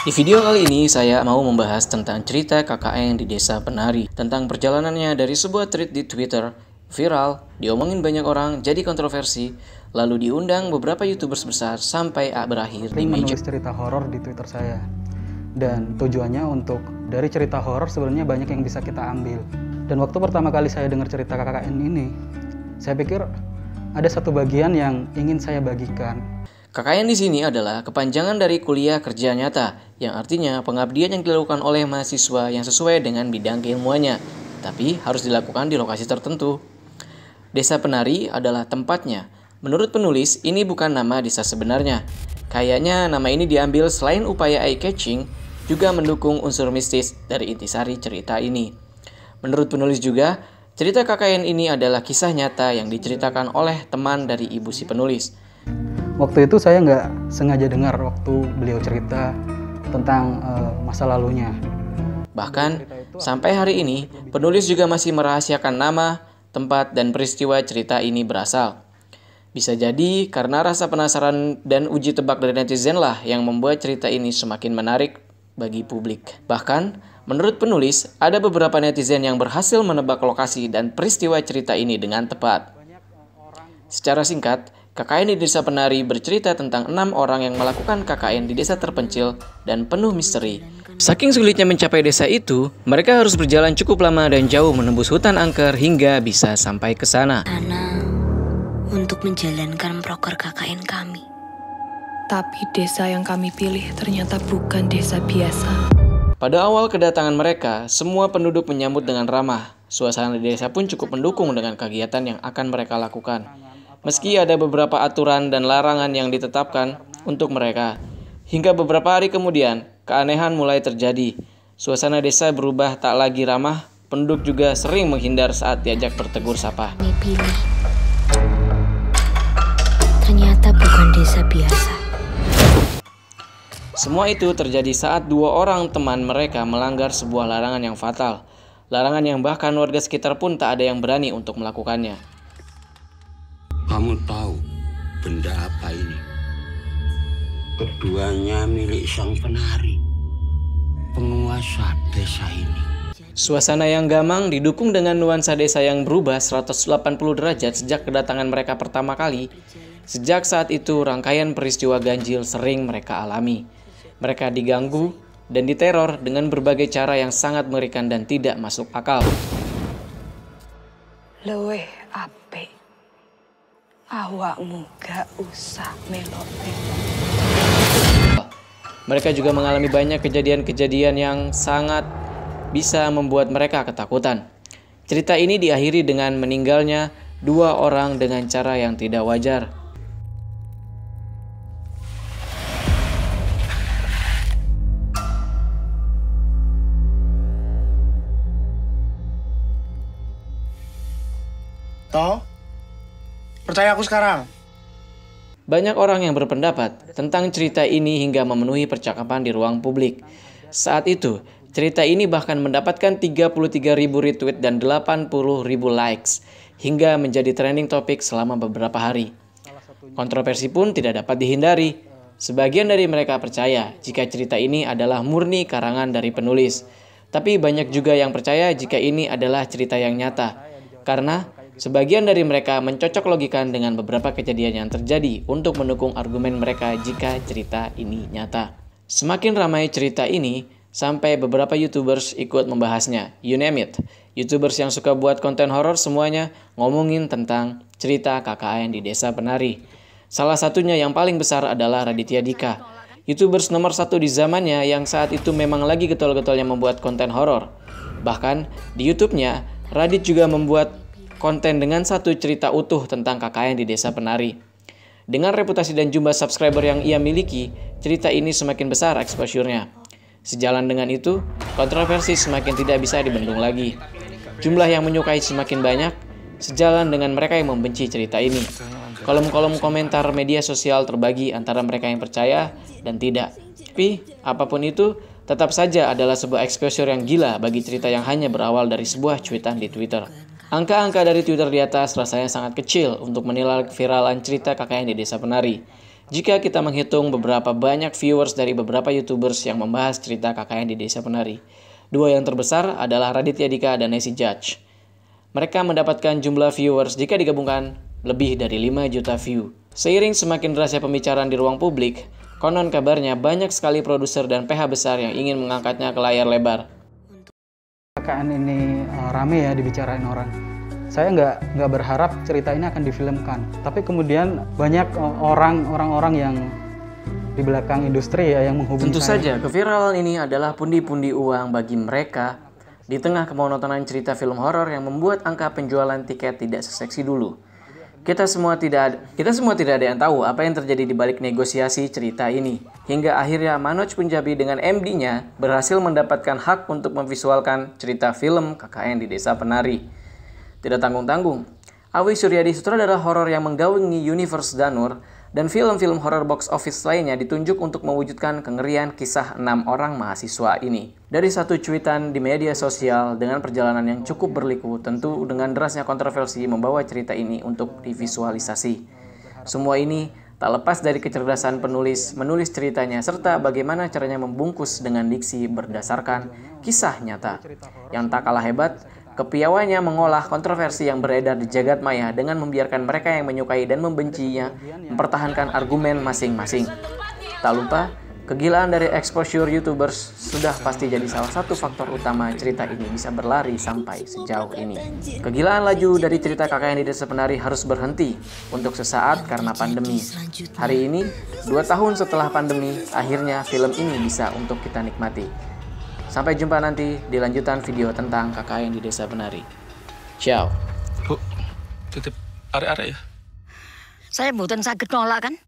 Di video kali ini saya mau membahas tentang cerita KKN di Desa Penari, tentang perjalanannya dari sebuah tweet di Twitter, viral, diomongin banyak orang, jadi kontroversi, lalu diundang beberapa YouTubers besar sampai berakhir di meja. Menulis cerita horor di Twitter saya. Dan tujuannya untuk dari cerita horor sebenarnya banyak yang bisa kita ambil. Dan waktu pertama kali saya dengar cerita KKN ini, saya pikir ada satu bagian yang ingin saya bagikan. KKN di sini adalah kepanjangan dari kuliah kerja nyata, yang artinya pengabdian yang dilakukan oleh mahasiswa yang sesuai dengan bidang keilmuannya, tapi harus dilakukan di lokasi tertentu. Desa Penari adalah tempatnya. Menurut penulis, ini bukan nama desa sebenarnya. Kayaknya nama ini diambil selain upaya eye-catching, juga mendukung unsur mistis dari intisari cerita ini. Menurut penulis juga, cerita KKN ini adalah kisah nyata yang diceritakan oleh teman dari ibu si penulis. Waktu itu saya nggak sengaja dengar waktu beliau cerita tentang masa lalunya. Bahkan, sampai hari ini, penulis juga masih merahasiakan nama, tempat, dan peristiwa cerita ini berasal. Bisa jadi karena rasa penasaran dan uji tebak dari netizen lah yang membuat cerita ini semakin menarik bagi publik. Bahkan, menurut penulis, ada beberapa netizen yang berhasil menebak lokasi dan peristiwa cerita ini dengan tepat. Secara singkat, KKN di Desa Penari bercerita tentang 6 orang yang melakukan KKN di desa terpencil dan penuh misteri. Saking sulitnya mencapai desa itu, mereka harus berjalan cukup lama dan jauh menembus hutan angker hingga bisa sampai ke sana. Untuk menjalankan proker KKN kami. Tapi desa yang kami pilih ternyata bukan desa biasa. Pada awal kedatangan mereka, semua penduduk menyambut dengan ramah. Suasana di desa pun cukup mendukung dengan kegiatan yang akan mereka lakukan. Meski ada beberapa aturan dan larangan yang ditetapkan untuk mereka. Hingga beberapa hari kemudian, keanehan mulai terjadi. Suasana desa berubah tak lagi ramah, penduduk juga sering menghindar saat diajak bertegur sapa. Kami pilih. Ternyata bukan desa biasa. Semua itu terjadi saat 2 orang teman mereka melanggar sebuah larangan yang fatal. Larangan yang bahkan warga sekitar pun tak ada yang berani untuk melakukannya. Kamu tahu benda apa ini? Keduanya milik sang penari, penguasa desa ini. Suasana yang gamang didukung dengan nuansa desa yang berubah 180 derajat sejak kedatangan mereka pertama kali. Sejak saat itu, rangkaian peristiwa ganjil sering mereka alami. Mereka diganggu dan diteror dengan berbagai cara yang sangat mengerikan dan tidak masuk akal. Luweh apik. Awakmu gak usah melok-melok. Mereka juga mengalami banyak kejadian-kejadian yang sangat bisa membuat mereka ketakutan. Cerita ini diakhiri dengan meninggalnya 2 orang dengan cara yang tidak wajar. Toh, percaya aku sekarang. Banyak orang yang berpendapat tentang cerita ini hingga memenuhi percakapan di ruang publik. Saat itu, cerita ini bahkan mendapatkan 33.000 retweet dan 80.000 likes, hingga menjadi trending topik selama beberapa hari. Kontroversi pun tidak dapat dihindari. Sebagian dari mereka percaya jika cerita ini adalah murni karangan dari penulis. Tapi banyak juga yang percaya jika ini adalah cerita yang nyata. Karena sebagian dari mereka mencocok logikan dengan beberapa kejadian yang terjadi untuk mendukung argumen mereka jika cerita ini nyata. Semakin ramai cerita ini, sampai beberapa YouTubers ikut membahasnya. You name it. YouTubers yang suka buat konten horor semuanya ngomongin tentang cerita KKN di Desa Penari. Salah satunya yang paling besar adalah Raditya Dika. YouTubers nomor 1 di zamannya yang saat itu memang lagi getol-getolnya membuat konten horor. Bahkan di YouTube-nya, Radit juga membuat konten dengan satu cerita utuh tentang KKN di Desa Penari. Dengan reputasi dan jumlah subscriber yang ia miliki, cerita ini semakin besar exposure-nya. Sejalan dengan itu, kontroversi semakin tidak bisa dibendung lagi. Jumlah yang menyukai semakin banyak, sejalan dengan mereka yang membenci cerita ini. Kolom-kolom komentar media sosial terbagi antara mereka yang percaya dan tidak. Tapi, apapun itu, tetap saja adalah sebuah exposure yang gila bagi cerita yang hanya berawal dari sebuah cuitan di Twitter. Angka-angka dari Twitter di atas rasanya sangat kecil untuk menilai viralan cerita KKN di Desa Penari. Jika kita menghitung beberapa banyak viewers dari beberapa YouTubers yang membahas cerita KKN di Desa Penari, dua yang terbesar adalah Raditya Dika dan Nancy Judge. Mereka mendapatkan jumlah viewers jika digabungkan lebih dari 5 juta view. Seiring semakin derasnya pembicaraan di ruang publik, konon kabarnya banyak sekali produser dan PH besar yang ingin mengangkatnya ke layar lebar. KKN ini rame ya dibicarain orang. Saya nggak berharap cerita ini akan difilmkan, tapi kemudian banyak orang-orang yang di belakang industri ya yang menghubungi Tentu saya. saja, keviralan ini adalah pundi-pundi uang bagi mereka di tengah kemonotonan cerita film horor yang membuat angka penjualan tiket tidak seseksi dulu. Kita semua tidak ada yang tahu apa yang terjadi di balik negosiasi cerita ini. Hingga akhirnya Manoj Punjabi dengan MD-nya berhasil mendapatkan hak untuk memvisualkan cerita film KKN di Desa Penari. Tidak tanggung-tanggung, Awi Suryadi, sutradara horor yang menggawangi universe Danur, dan film-film horor box office lainnya ditunjuk untuk mewujudkan kengerian kisah 6 orang mahasiswa ini. Dari satu cuitan di media sosial dengan perjalanan yang cukup berliku, tentu dengan derasnya kontroversi membawa cerita ini untuk divisualisasi. Semua ini tak lepas dari kecerdasan penulis menulis ceritanya serta bagaimana caranya membungkus dengan diksi berdasarkan kisah nyata. Yang tak kalah hebat, kepiawaiannya mengolah kontroversi yang beredar di jagat maya dengan membiarkan mereka yang menyukai dan membencinya mempertahankan argumen masing-masing. Tak lupa, kegilaan dari exposure YouTubers sudah pasti jadi salah satu faktor utama cerita ini bisa berlari sampai sejauh ini. Kegilaan laju dari cerita KKN di Desa Penari harus berhenti untuk sesaat karena pandemi. Hari ini, 2 tahun setelah pandemi, akhirnya film ini bisa untuk kita nikmati. Sampai jumpa nanti di lanjutan video tentang KKN di Desa Penari. Ciao. Bu, titip arek-arek ya. Saya mboten saged nolak kan.